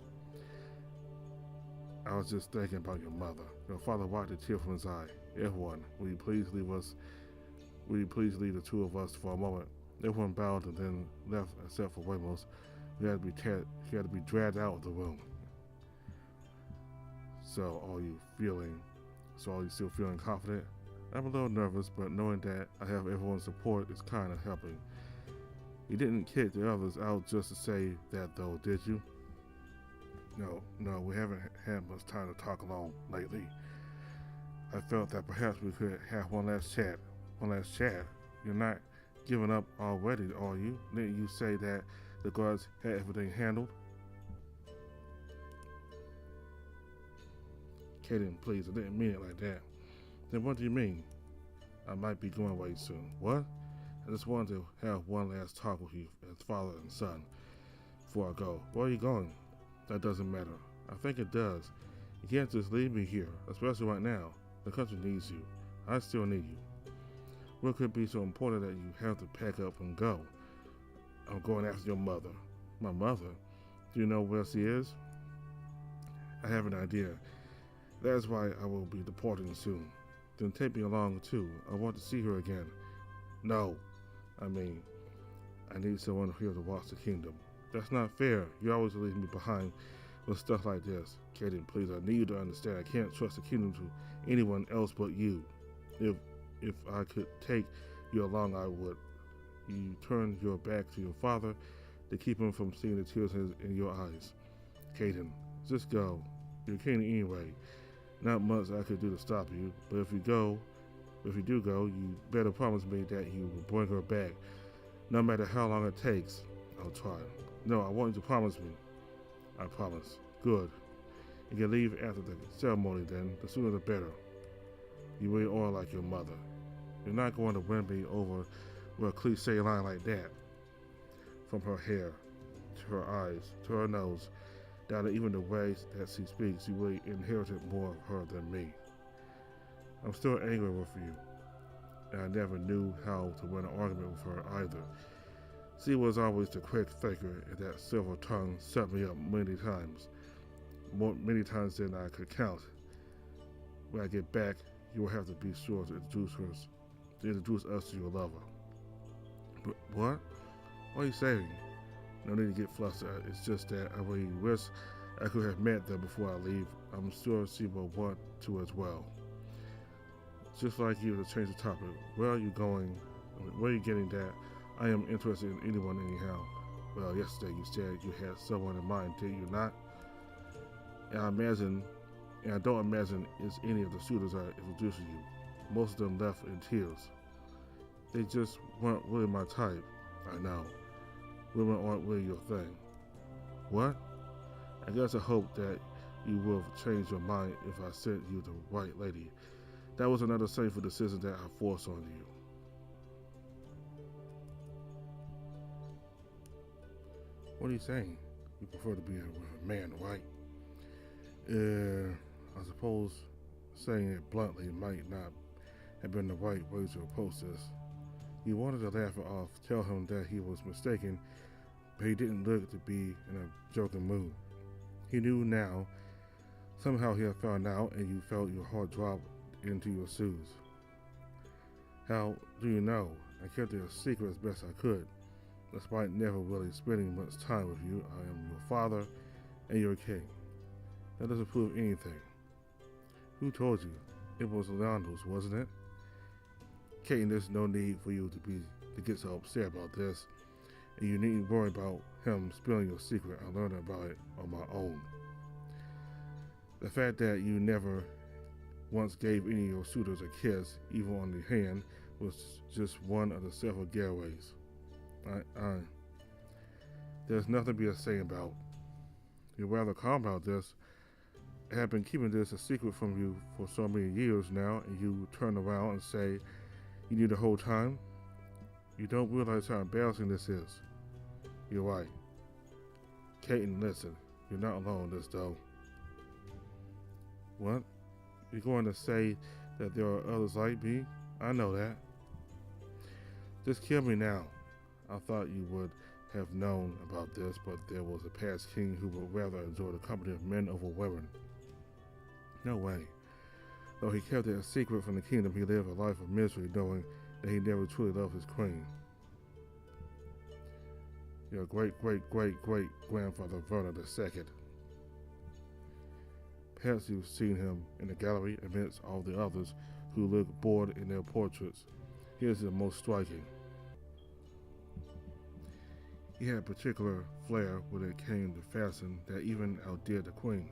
I was just thinking about your mother. Your father wiped a tear from his eye. Everyone, will you please leave the two of us for a moment? Everyone bowed and then left except for Ramos, who had to be dragged out of the room. So are you still feeling confident? I'm a little nervous, but knowing that I have everyone's support is kind of helping. You didn't kick the others out just to say that though, did you? No, we haven't had much time to talk alone lately. I felt that perhaps we could have one last chat. You're not giving up already, are you? Didn't you say that the guards had everything handled? Kaden, please, I didn't mean it like that. Then what do you mean? I might be going away soon. What? I just wanted to have one last talk with you as father and son before I go. Where are you going? That doesn't matter. I think it does. You can't just leave me here, especially right now. The country needs you. I still need you. What could be so important that you have to pack up and go? I'm going after your mother. My mother? Do you know where she is? I have an idea. That's why I will be departing soon. Then take me along too. I want to see her again. No. I need someone here to watch the kingdom. That's not fair. You always leave me behind with stuff like this. Kaden, please, I need you to understand I can't trust the kingdom to anyone else but you. If I could take you along, I would. You turned your back to your father to keep him from seeing the tears in your eyes. Caden, just go. You're king anyway. Not much I could do to stop you, but if you do go, you better promise me that you will bring her back. No matter how long it takes, I'll try. No, I want you to promise me. I promise. Good. You can leave after the ceremony then, the sooner the better. You really are like your mother. You're not going to win me over with a cliche line like that. From her hair, to her eyes, to her nose, down to even the way that she speaks, you really inherited more of her than me. I'm still angry with you, and I never knew how to win an argument with her either. She was always the quick thinker, and that silver tongue set me up many times times than I could count. When I get back, you will have to be sure to introduce us to your lover. But what? What are you saying? No need to get flustered. It's just that I really wish I could have met them before I leave. I'm sure she will want to as well. Just like you, to change the topic. Where are you going? Where are you getting that? I am interested in anyone anyhow. Well, yesterday you said you had someone in mind, did you not? And I don't imagine it's any of the suitors I introduced to you. Most of them left in tears. They just weren't really my type. I know. Women aren't really your thing. What? I guess I hope that you will change your mind if I sent you the right lady. That was another shameful decision that I forced on you. What are you saying? You prefer to be with a man, right? I suppose saying it bluntly might not have been the right way to approach this. You wanted to laugh it off, tell him that he was mistaken, but he didn't look to be in a joking mood. He knew now. Somehow he had found out, and you felt your heart drop into your shoes. How do you know? I kept it a secret as best I could, despite never really spending much time with you. I am your father and your king. That doesn't prove anything. Who told you? It was Leandro's, wasn't it? Kate, there's no need for you to get so upset about this, and you needn't worry about him spilling your secret. I learned about it on my own. The fact that you never once gave any of your suitors a kiss, even on the hand, was just one of the several getaways. There's nothing to be ashamed about. You're rather calm about this. I have been keeping this a secret from you for so many years now, and you turn around and say you knew the whole time? You don't realize how embarrassing this is. You're right. Caden, listen. You're not alone in this, though. What? You're going to say that there are others like me? I know that. Just kill me now. I thought you would have known about this, but there was a past king who would rather enjoy the company of men over women. No way. Though he kept it a secret from the kingdom, he lived a life of misery, knowing that he never truly loved his queen. Your great-great-great-great-grandfather Vernon II. Perhaps you've seen him in the gallery amidst all the others who look bored in their portraits. Here's the most striking. He had a particular flair when it came to fashion that even outdid the queen.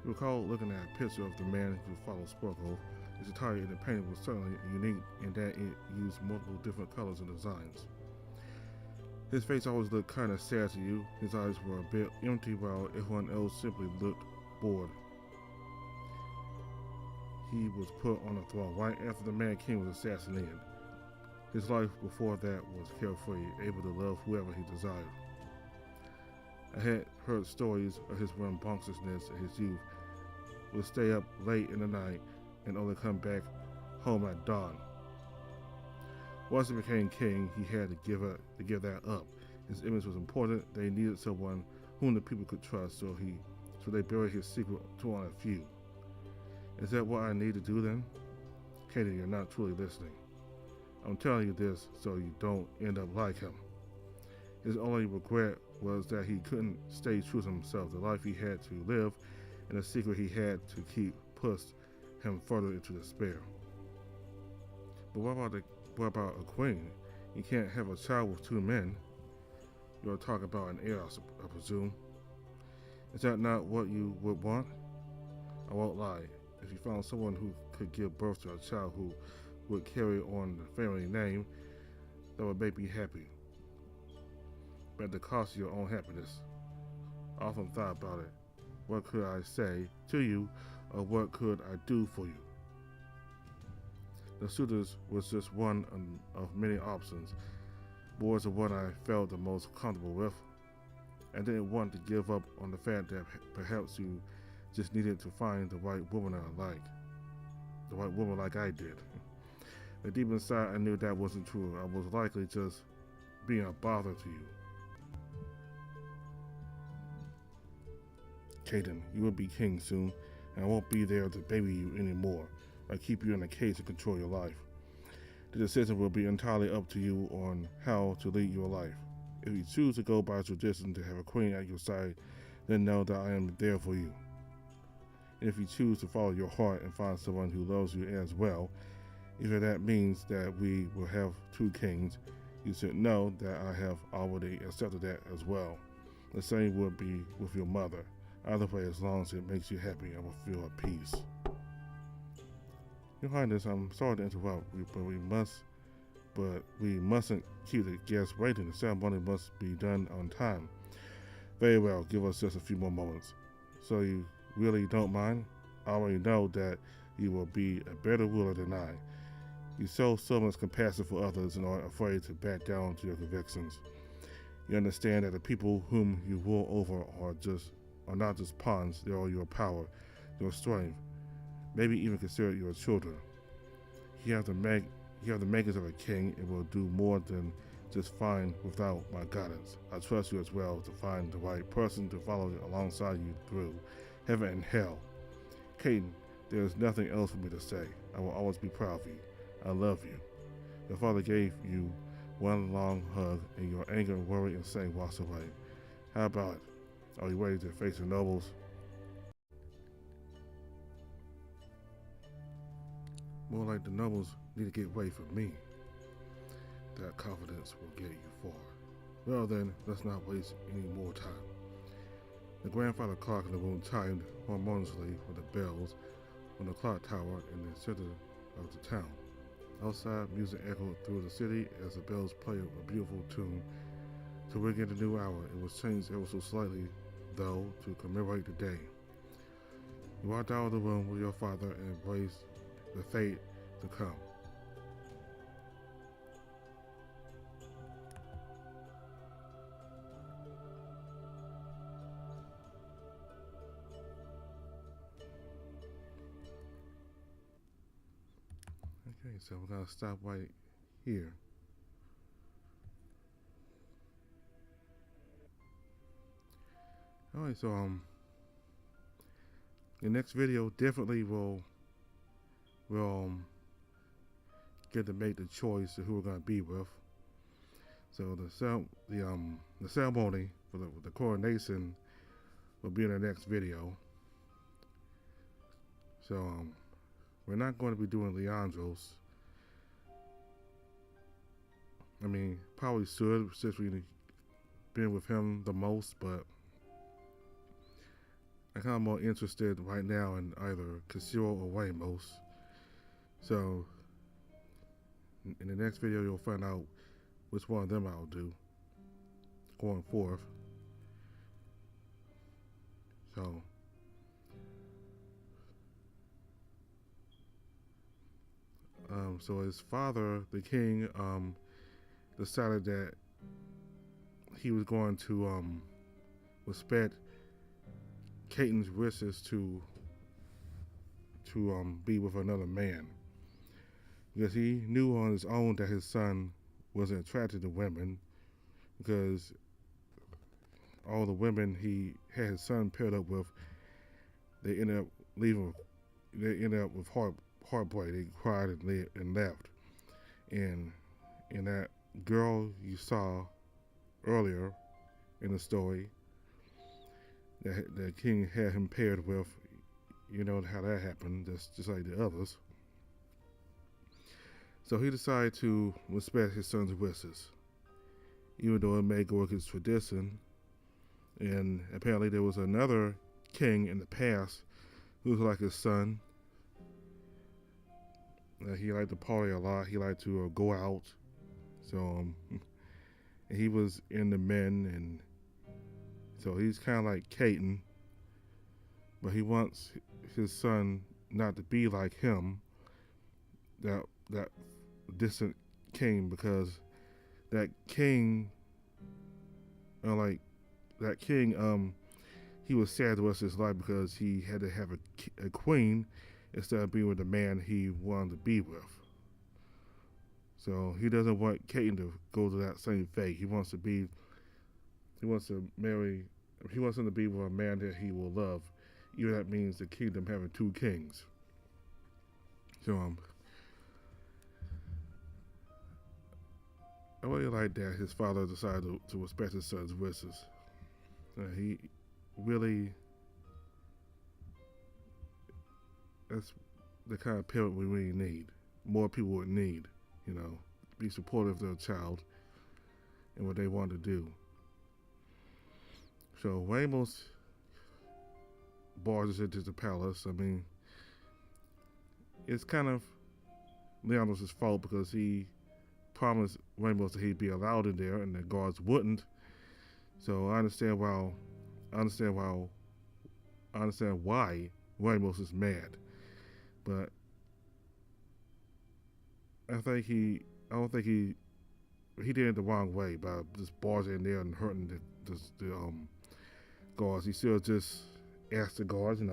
You recall looking at a picture of the man who followed Sparkle. His attire in the painting was certainly unique in that it used multiple different colors and designs. His face always looked kind of sad to you. His eyes were a bit empty while everyone else simply looked bored. He was put on the throne right after the Mad King was assassinated. His life before that was carefree, able to love whoever he desired. I had heard stories of his rambunctiousness in his youth. Would stay up late in the night and only come back home at dawn. Once he became king, he had to give that up. His image was important. They needed someone whom the people could trust, so they buried his secret to only a few. Is that what I need to do then? Katie, you're not truly listening. I'm telling you this so you don't end up like him. His only regret was that he couldn't stay true to himself. The life he had to live and the secret he had to keep pushed him further into despair. But what about a queen? You can't have a child with two men. You're talking about an heir, I presume. Is that not what you would want? I won't lie. If you found someone who could give birth to a child who would carry on the family name, that would make me happy. But at the cost of your own happiness. I often thought about it. What could I say to you, or what could I do for you? The suitors was just one of many options. Boys are what I felt the most comfortable with. I didn't want to give up on the fact that perhaps you just needed to find the right woman I like. The right woman like I did. But deep inside I knew that wasn't true. I was likely just being a bother to you. Caden, you will be king soon, and I won't be there to baby you anymore. I keep you in a cage to control your life. The decision will be entirely up to you on how to lead your life. If you choose to go by tradition to have a queen at your side, then know that I am there for you. And if you choose to follow your heart and find someone who loves you as well, even that means that we will have two kings, you should know that I have already accepted that as well. The same would be with your mother. Either way, as long as it makes you happy, I will feel at peace. Your Highness, I'm sorry to interrupt, but we mustn't keep the guests waiting. The ceremony must be done on time. Very well, give us just a few more moments. So you really don't mind? I already know that you will be a better ruler than I. You show so much compassion for others and aren't afraid to back down to your convictions. You understand that the people whom you rule over are not just pawns, they are your power, your strength, maybe even consider your children. You have the makings of a king and will do more than just fine without my guidance. I trust you as well to find the right person to follow alongside you through heaven and hell. Caden, there is nothing else for me to say. I will always be proud of you. I love you. Your father gave you one long hug, and your anger, worry, and shame washed away. How about it? Are you ready to face the nobles? More like the nobles need to get away from me. That confidence will get you far. Well then, let's not waste any more time. The grandfather clock in the room chimed harmoniously with the bells on the clock tower in the center of the town. Outside, music echoed through the city as the bells played a beautiful tune to ring in the new hour. It was changed ever so slightly, though, to commemorate the day. You walked out of the room with your father and embraced the fate to come. Okay, so we're gonna stop right here. Alright, so the next video definitely will get to make the choice of who we're gonna be with. So the ceremony for the coronation will be in the next video. So we're not going to be doing Leandro's. I mean, probably should since we've been with him the most, but I'm kind of more interested right now in either Casio or Ramos. So in the next video, you'll find out which one of them I'll do going forth. So his father, the king, decided that he was going to respect Caden's wishes to be with another man, because he knew on his own that his son wasn't attracted to women, because all the women he had his son paired up with, they ended up leaving. They ended up with heartbreak. They cried and left. And that girl you saw earlier in the story that the king had him paired with, you know how that happened, just like the others. So he decided to respect his son's wishes, even though it may go against tradition. And apparently there was another king in the past who was like his son. He liked to party a lot. He liked to go out. So and he was in the men, and so he's kind of like Caton, but he wants his son not to be like him, that distant king, because that king, like that king, he was sad the rest of his life because he had to have a queen instead of being with the man he wanted to be with. So he doesn't want Caton to go to that same fate. He wants to marry, he wants him to be with a man that he will love, even if that means the kingdom having two kings. So I really like that his father decided to respect his son's wishes. He really, that's the kind of parent we really need. More people would need, be supportive of their child and what they want to do. So Ramos barges into the palace. I mean, it's kind of Leandros' fault because he promised Ramos that he'd be allowed in there, and the guards wouldn't. So I understand why Ramos is mad, but I don't think he did it the wrong way by just barging in there and hurting the guards. He still just asked the guards, hey,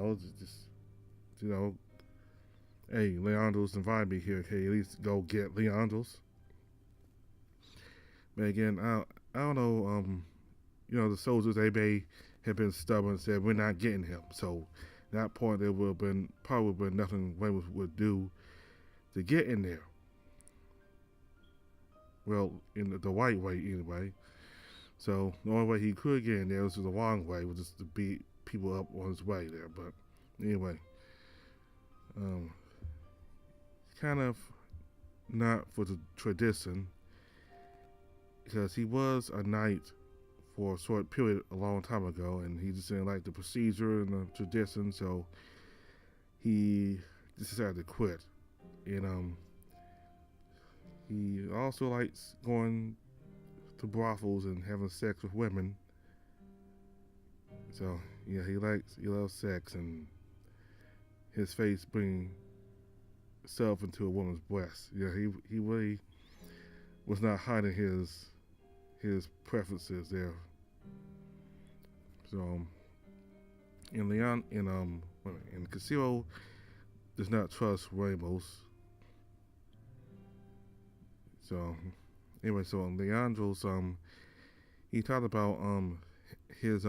Leandros invited me here. Can you at least go get Leandros? But again, I don't know. The soldiers, they may have been stubborn and said, we're not getting him. So at that point, there would have probably been nothing Ramos would do to get in there. Well, in the right way anyway. So the only way he could get in there was the wrong way, was just to beat people up on his way there. But anyway, kind of not for the tradition, because he was a knight for a short period a long time ago, and he just didn't like the procedure and the tradition, so he just decided to quit. And he also likes going to brothels and having sex with women. So yeah, he loves sex, and his face bringing itself into a woman's breast. Yeah, he really was not hiding his preferences there. So and Castillo does not trust Ramos. So anyway, so Leandros he talked about his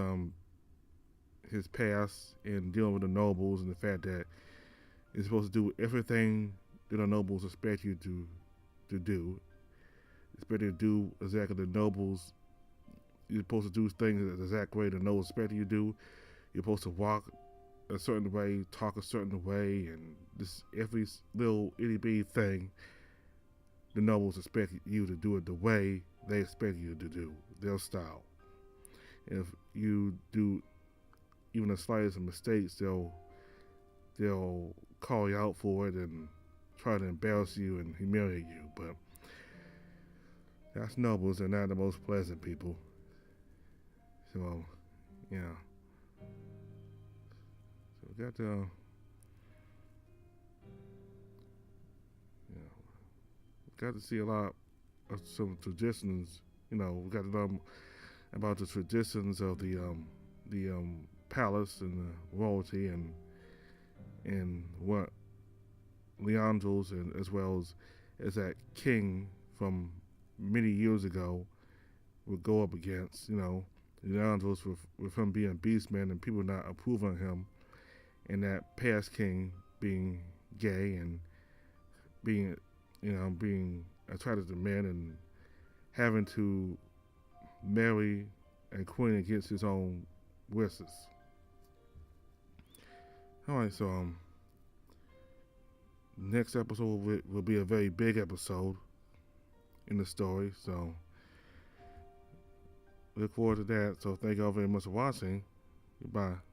past and dealing with the nobles, and the fact that you're supposed to do everything that the nobles expect you to do. Expect you to do exactly the nobles. You're supposed to do things the exact way the nobles expect you to do. You're supposed to walk a certain way, talk a certain way, and just every little itty bitty thing the nobles expect you to do it the way they expect you to do, their style. If you do even the slightest of mistakes, they'll call you out for it and try to embarrass you and humiliate you. But that's nobles, they're not the most pleasant people. So yeah. So we got to got to see a lot of some traditions. We got to know about the traditions of the palace and the royalty, and what Leandros, and as well as that king from many years ago would go up against. Leandros with him being a beastman and people not approving of him, and that past king being gay and being attracted to men and having to marry a queen against his own wishes. All right, so Next episode will be a very big episode in the story, so look forward to that. So thank y'all very much for watching. Goodbye.